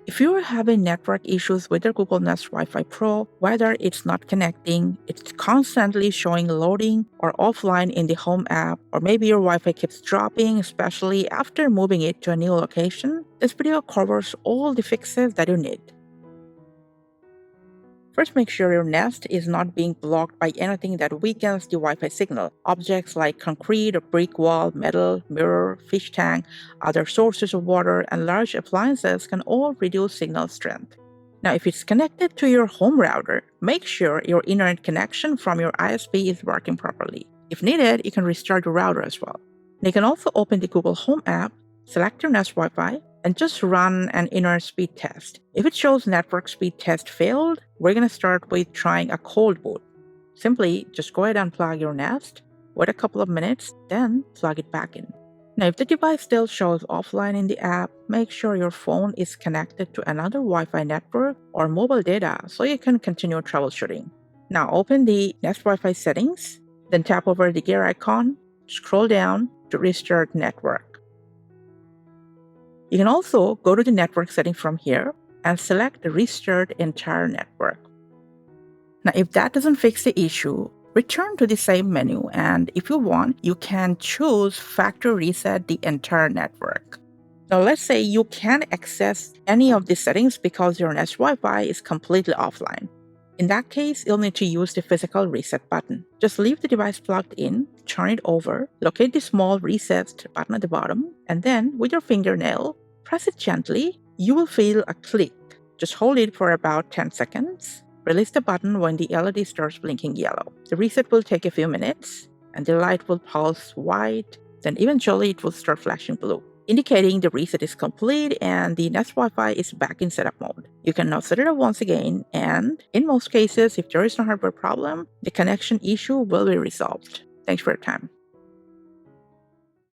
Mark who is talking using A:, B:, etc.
A: If you are having network issues with your Google Nest Wi-Fi Pro, whether it's not connecting, it's constantly showing loading or offline in the Home app, or maybe your Wi-Fi keeps dropping, especially after moving it to a new location, this video covers all the fixes that you need. First, make sure your Nest is not being blocked by anything that weakens the Wi-Fi signal. Objects like concrete, a brick wall, metal, mirror, fish tank, other sources of water, and large appliances can all reduce signal strength. Now, if it's connected to your home router, make sure your internet connection from your ISP is working properly. If needed, you can restart your router as well. Now, you can also open the Google Home app, select your Nest Wi-Fi, and just run an internet speed test. If it shows network speed test failed, we're going to start with trying a cold boot. Simply just go ahead and plug your Nest, wait a couple of minutes, then plug it back in. Now, if the device still shows offline in the app, make sure your phone is connected to another Wi-Fi network or mobile data so you can continue troubleshooting. Now, open the Nest Wi-Fi settings, then tap over the gear icon, scroll down to restart network. You can also go to the network setting from here and select Restart Entire Network. Now, if that doesn't fix the issue, return to the same menu, and if you want, you can choose Factory Reset the Entire Network. Now, let's say you can't access any of the settings because your Nest Wi-Fi is completely offline. In that case, you'll need to use the physical reset button. Just leave the device plugged in, turn it over, locate the small reset button at the bottom, and then with your fingernail, press it gently. You will feel a click. Just hold it for about 10 seconds. Release the button when the LED starts blinking yellow. The reset will take a few minutes, and the light will pulse white, then eventually it will start flashing blue, indicating the reset is complete and the Nest Wi-Fi is back in setup mode. You can now set it up once again, and in most cases, if there is no hardware problem, the connection issue will be resolved. Thanks for your time.